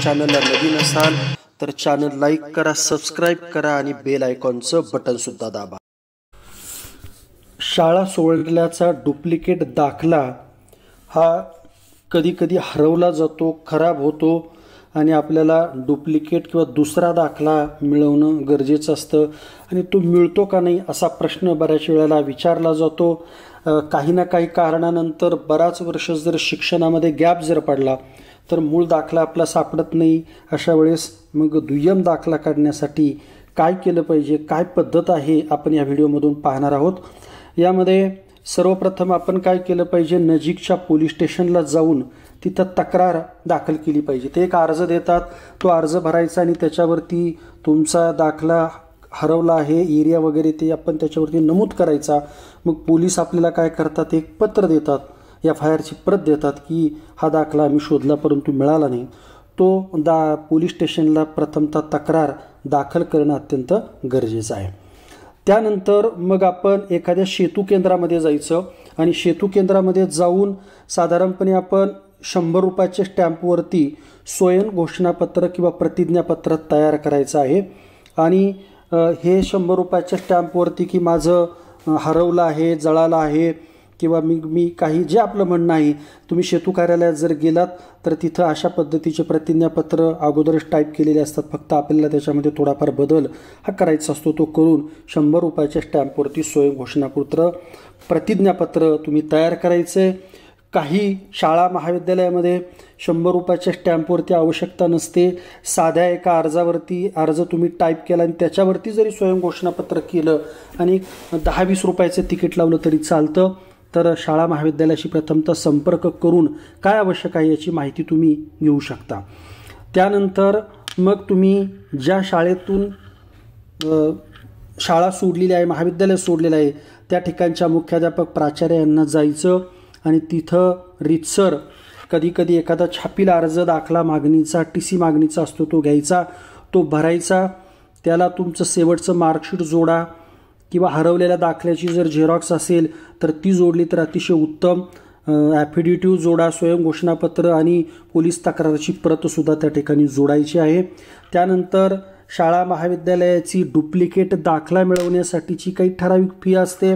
चॅनलला नवीन असाल तर चॅनल लाईक करा, सबस्क्राईब करा आणि बेल आयकॉनचं बटन सुद्धा दाबा। शाळा सोडल्याचा डुप्लिकेट दाखला हा कधी कधी हरवला जातो, खराब होतो आणि आपल्याला डुप्लिकेट किंवा दुसरा दाखला मिळवणं गरजेचं असतं आणि तो मिळतो का नाही असा प्रश्न बऱ्याच वेळेला विचारला जातो। काही ना काही कारणानंतर बराच वर्ष जर शिक्षणामध्ये गॅप जर पडला तर मूळ दाखला आपला सापडत नाही। अशा वेळेस मग दुय्यम दाखला काढण्यासाठी काय केलं पाहिजे, काय पद्धत आहे, आपण या व्हिडिओमधून पाहणार आहोत। यामध्ये सर्वप्रथम आपण काय केलं पाहिजे, नजीकच्या पोलीस स्टेशनला जाऊन तिथं तक्रार दाखल केली पाहिजे। ते एक अर्ज देतात, तो अर्ज भरायचा आणि त्याच्यावरती तुमचा दाखला हरवला आहे एरिया वगैरे ते आपण त्याच्यावरती नमूद करायचा। मग पोलीस आपल्याला काय करतात, एक पत्र देतात, FIR ची प्रत देतात की हा दाखला आम्ही शोधला परंतु मिळाला नाही। तो पोलीस स्टेशनला प्रथमतः तक्रार दाखल करणं अत्यंत गरजेचं आहे। त्यानंतर मग आपण एखाद्या सेतू केंद्रामध्ये जायचं आणि सेतू केंद्रामध्ये जाऊन साधारणपणे आपण 100 रुपयाच्या स्टॅम्पवरती स्वयं घोषणापत्र किंवा प्रतिज्ञापत्र तयार करायचं आहे आणि हे 100 रुपयाच्या स्टॅम्पवरती की माझं हरवलं आहे, जळालं आहे किंवा मी काही जे आपलं म्हणणं आहे, तुम्ही सेतू कार्यालयात जर गेलात तर तिथं अशा पद्धतीचे प्रतिज्ञापत्र अगोदरच टाईप केलेले असतात, फक्त आपल्याला त्याच्यामध्ये थोडाफार बदल हा करायचा असतो। तो करून 100 रुपयाच्या स्टॅम्पवरती स्वयं घोषणापत्र प्रतिज्ञापत्र तुम्ही तयार करायचे। काही शाळा महाविद्यालयामध्ये 100 रुपयाच्या स्टॅम्पवरती आवश्यकता नसते, साध्या एका अर्जावरती अर्ज तुम्ही टाईप केला आणि त्याच्यावरती जरी स्वयं घोषणापत्र केलं आणि 10-20 रुपयाचं तिकीट लावलं तरी चालतं। तर शाळा महाविद्यालयाशी प्रथमतः संपर्क करून काय आवश्यक आहे याची माहिती तुम्ही घेऊ शकता। त्यानंतर मग तुम्ही ज्या शाळेतून शाळा सोडलेली आहे, महाविद्यालय सोडलेलं आहे, त्या ठिकाणच्या मुख्याध्यापक प्राचार्य यांना जायचं आणि तिथं रीतसर कधी एखादा छापील अर्ज दाखला मागणीचा TC मागणीचा असतो, तो घ्यायचा, तो भरायचा, त्याला तुमचं शेवटचं मार्कशीट जोडा किंवा हरवलेल्या दाखल्याची जर झेरॉक्स असेल तर ती जोडली तर अतिशय उत्तम। ॲफिडेव्हिट जोडा, स्वयं घोषणापत्र आणि पोलीस तक्रारची प्रतसुद्धा त्या ठिकाणी जोडायची आहे। त्यानंतर शाळा महाविद्यालयाची डुप्लिकेट दाखला मिळवण्यासाठीची काही ठराविक फी असते,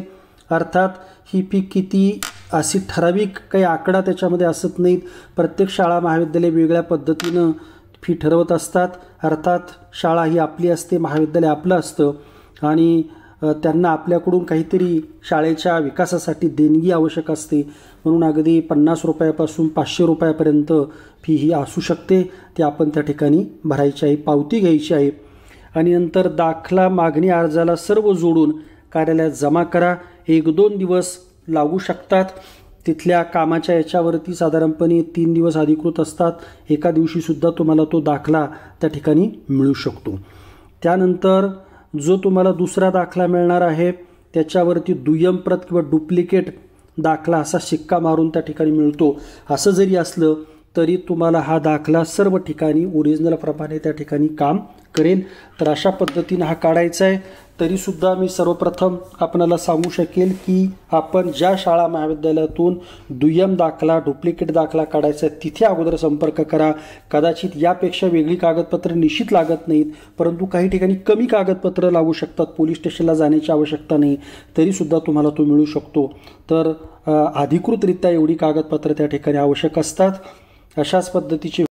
अर्थात ही फी किती अशी ठराविक काही आकडा त्याच्यामध्ये असत नाहीत। प्रत्येक शाळा महाविद्यालय वेगळ्या पद्धतीनं फी ठरवत असतात। अर्थात शाळा ही आपली असते, महाविद्यालय आपलं असतं आणि त्यांना आपल्याकडून काहीतरी शाळेच्या विकासासाठी देणगी आवश्यक असते, म्हणून अगदी 50 रुपयापासून 500 रुपयापर्यंत फी ही असू शकते। ते आपण त्या ठिकाणी भरायची आहे, पावती घ्यायची आहे आणि नंतर दाखला मागणी अर्जाला सर्व जोडून कार्यालयात जमा करा। 1-2 दिवस लागू शकतात। तिथल्या कामाच्या याच्यावरती साधारणपणे 3 दिवस अधिकृत असतात, एका दिवशीसुद्धा तुम्हाला तो दाखला त्या ठिकाणी मिळू शकतो। त्यानंतर जो तुम्हाला दुसरा दाखला मिळणार आहे त्याच्यावरती दुय्यम प्रत किंवा डुप्लिकेट दाखला असा शिक्का मारून त्या ठिकाणी मिळतो। असं जरी असलं तरी तुम्हाला हा दाखला सर्व ठिकाणी ओरिजिनल प्रमाणे त्या ठिकाणी काम करेल। तर अशा पद्धतीने हा काढायचा आहे। तरीसुद्धा मी सर्वप्रथम आपणाला सांगू शकेल की आपण ज्या शाळा महाविद्यालयातून दुय्यम दाखला डुप्लिकेट दाखला काढायचा आहे तिथे अगोदर संपर्क करा। कदाचित यापेक्षा वेगळी कागदपत्र निश्चित लागत नाहीत, परंतु काही ठिकाणी कमी कागदपत्र लागू शकतात, पोलीस स्टेशनला जाण्याची आवश्यकता नाही, तरीसुद्धा तुम्हाला तो मिळू शकतो। तर अधिकृतरित्या एवढी कागदपत्र त्या ठिकाणी आवश्यक असतात। अशाच पद्धतीचे